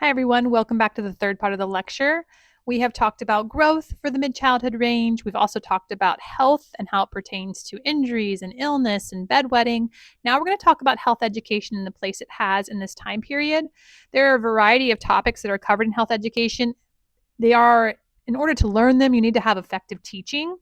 Hi, everyone. Welcome back to the third part of the lecture. We have talked about growth for the mid-childhood range. We've also talked about health and how it pertains to injuries and illness and bedwetting. Now we're going to talk about health education and the place it has in this time period. There are a variety of topics that are covered in health education. In order to learn them, you need to have effective teaching.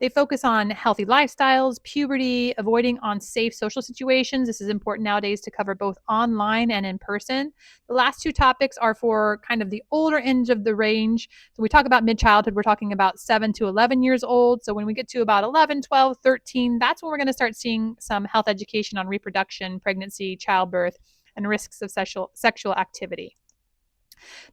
They focus on healthy lifestyles, puberty, avoiding unsafe social situations. This is important nowadays to cover both online and in person. The last two topics are for kind of the older end of the range. So we talk about mid-childhood, we're talking about 7 to 11 years old. So when we get to about 11, 12, 13, that's when we're going to start seeing some health education on reproduction, pregnancy, childbirth, and risks of sexual activity.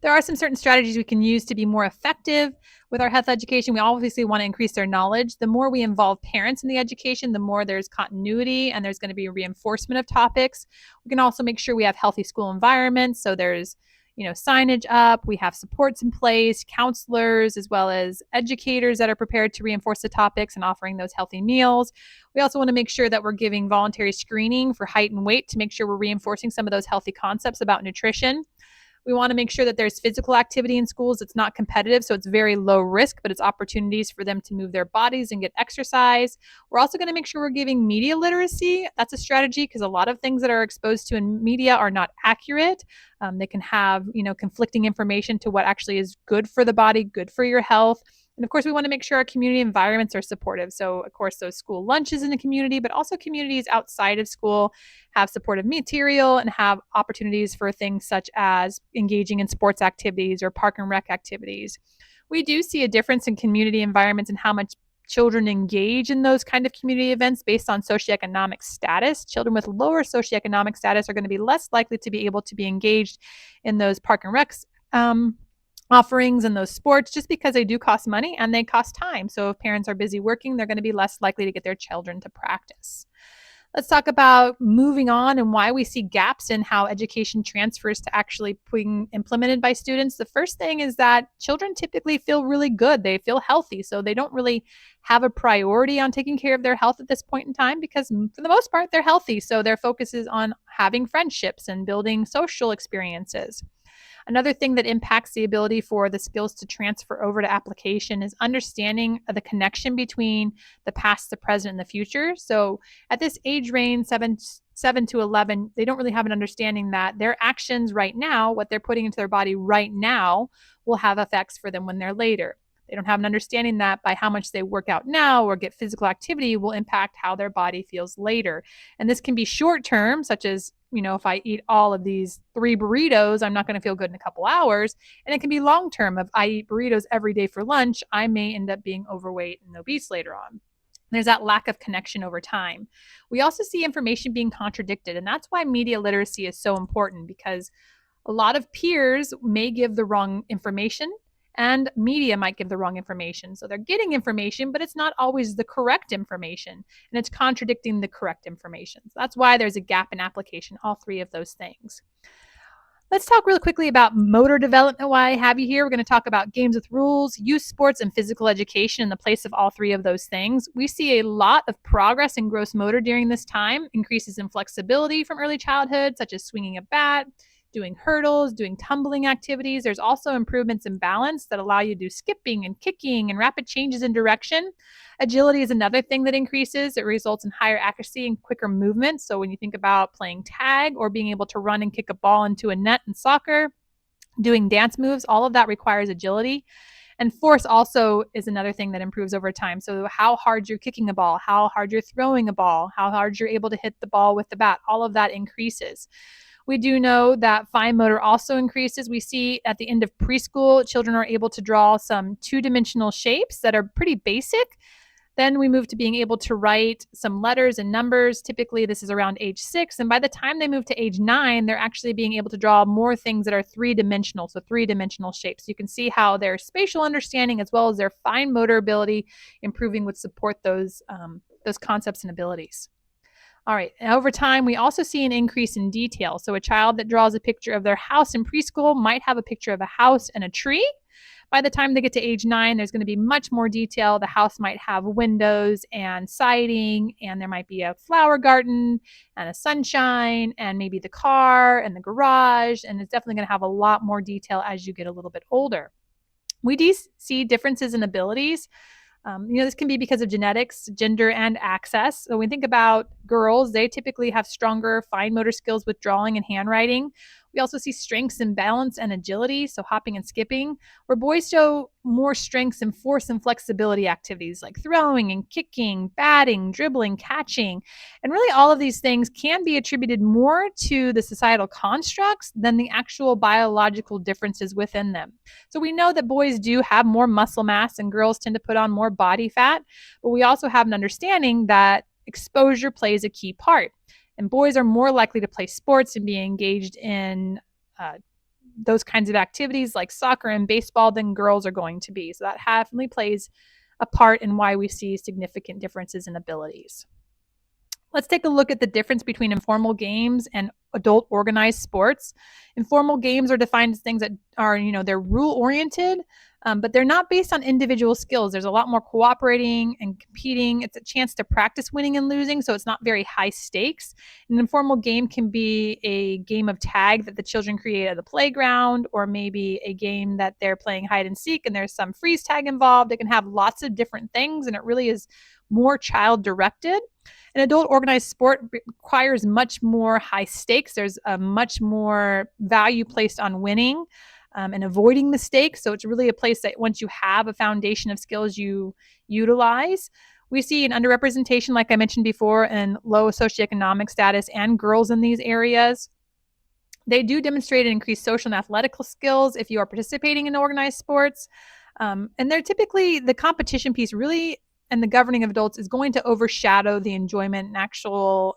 There are some certain strategies we can use to be more effective with our health education. We obviously want to increase their knowledge. The more we involve parents in the education, the more there's continuity and there's going to be a reinforcement of topics. We can also make sure we have healthy school environments. So there's signage up, we have supports in place, counselors, as well as educators that are prepared to reinforce the topics and offering those healthy meals. We also want to make sure that we're giving voluntary screening for height and weight to make sure we're reinforcing some of those healthy concepts about nutrition. We want to make sure that there's physical activity in schools. It's not competitive, so it's very low risk, but it's opportunities for them to move their bodies and get exercise. We're also going to make sure we're giving media literacy. That's a strategy because a lot of things that are exposed to in media are not accurate. They can have, conflicting information to what actually is good for the body, good for your health. And of course, we want to make sure our community environments are supportive. So, of course, those school lunches in the community, but also communities outside of school have supportive material and have opportunities for things such as engaging in sports activities or park and rec activities. We do see a difference in community environments and how much children engage in those kind of community events based on socioeconomic status. Children with lower socioeconomic status are going to be less likely to be able to be engaged in those park and recs offerings and those sports just because they do cost money and they cost time. So if parents are busy working, they're going to be less likely to get their children to practice. Let's talk about moving on and why we see gaps in how education transfers to actually being implemented by students. The first thing is that children typically feel really good. They feel healthy. So they don't really have a priority on taking care of their health at this point in time because for the most part, they're healthy. So their focus is on having friendships and building social experiences. Another thing that impacts the ability for the skills to transfer over to application is understanding the connection between the past, the present, and the future. So at this age range, 7 to 11, they don't really have an understanding that their actions right now, what they're putting into their body right now, will have effects for them when they're later. They don't have an understanding that by how much they work out now or get physical activity will impact how their body feels later. And this can be short term, such as, if I eat all of these 3 burritos, I'm not going to feel good in a couple hours. And it can be long term. If I eat burritos every day for lunch, I may end up being overweight and obese later on. There's that lack of connection over time. We also see information being contradicted. And that's why media literacy is so important because a lot of peers may give the wrong information and media might give the wrong information. So they're getting information, but it's not always the correct information and it's contradicting the correct information. So that's why there's a gap in application, all 3 of those things. Let's talk really quickly about motor development. Why I have you here. We're going to talk about games with rules, youth sports, and physical education in the place of all 3 of those things. We see a lot of progress in gross motor during this time, increases in flexibility from early childhood, such as swinging a bat, doing hurdles, doing tumbling activities. There's also improvements in balance that allow you to do skipping and kicking and rapid changes in direction. Agility is another thing that increases. It results in higher accuracy and quicker movement. So when you think about playing tag or being able to run and kick a ball into a net in soccer, doing dance moves, all of that requires agility. And force also is another thing that improves over time. So how hard you're kicking a ball, how hard you're throwing a ball, how hard you're able to hit the ball with the bat, all of that increases. We do know that fine motor also increases. We see at the end of preschool, children are able to draw some 2-dimensional shapes that are pretty basic. Then we move to being able to write some letters and numbers. Typically, this is around age 6. And by the time they move to age 9, they're actually being able to draw more things that are 3-dimensional, so 3-dimensional shapes. You can see how their spatial understanding as well as their fine motor ability improving would support those concepts and abilities. All right. And over time, we also see an increase in detail. So a child that draws a picture of their house in preschool might have a picture of a house and a tree. By the time they get to age 9, there's going to be much more detail. The house might have windows and siding, and there might be a flower garden and a sunshine, and maybe the car and the garage. And it's definitely going to have a lot more detail as you get a little bit older. We do see differences in abilities. This can be because of genetics, gender, and access. So when we think about girls, they typically have stronger fine motor skills with drawing and handwriting. We also see strengths in balance and agility, so hopping and skipping, where boys show more strengths in force and flexibility activities like throwing and kicking, batting, dribbling, catching. And really, all of these things can be attributed more to the societal constructs than the actual biological differences within them. So we know that boys do have more muscle mass and girls tend to put on more body fat, but we also have an understanding that exposure plays a key part. And boys are more likely to play sports and be engaged in those kinds of activities like soccer and baseball than girls are going to be. So that definitely plays a part in why we see significant differences in abilities. Let's take a look at the difference between informal games and adult organized sports. Informal games are defined as things that are, they're rule oriented, but they're not based on individual skills. There's a lot more cooperating and competing. It's a chance to practice winning and losing, so it's not very high stakes. An informal game can be a game of tag that the children create at the playground, or maybe a game that they're playing hide and seek and there's some freeze tag involved. It can have lots of different things, and it really is more child directed. An adult organized sport requires much more high stakes. There's a much more value placed on winning and avoiding mistakes. So it's really a place that once you have a foundation of skills, you utilize. We see an underrepresentation, like I mentioned before, in low socioeconomic status and girls in these areas. They do demonstrate increased social and athletic skills if you are participating in organized sports. And they're typically, the competition piece really and the governing of adults is going to overshadow the enjoyment and actual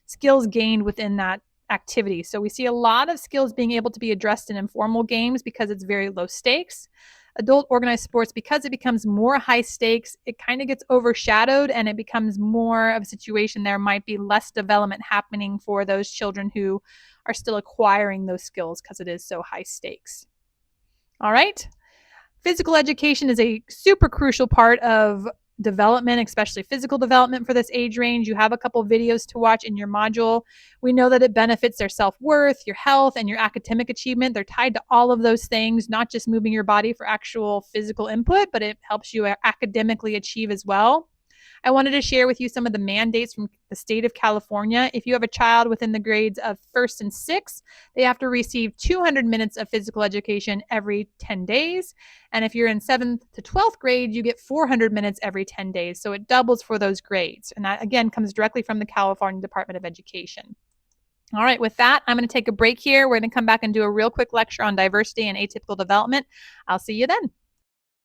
skills gained within that activity. So we see a lot of skills being able to be addressed in informal games because it's very low stakes. Adult organized sports, because it becomes more high stakes, it kind of gets overshadowed and it becomes more of a situation there might be less development happening for those children who are still acquiring those skills because it is so high stakes. All right. Physical education is a super crucial part of development, especially physical development for this age range. You have a couple videos to watch in your module. We know that it benefits their self-worth, your health, and your academic achievement. They're tied to all of those things, not just moving your body for actual physical input, but it helps you academically achieve as well. I wanted to share with you some of the mandates from the state of California. If you have a child within the grades of 1st and 6th, they have to receive 200 minutes of physical education every 10 days. And if you're in 7th to 12th grade, you get 400 minutes every 10 days. So it doubles for those grades. And that, again, comes directly from the California Department of Education. All right, with that, I'm going to take a break here. We're going to come back and do a real quick lecture on diversity and atypical development. I'll see you then.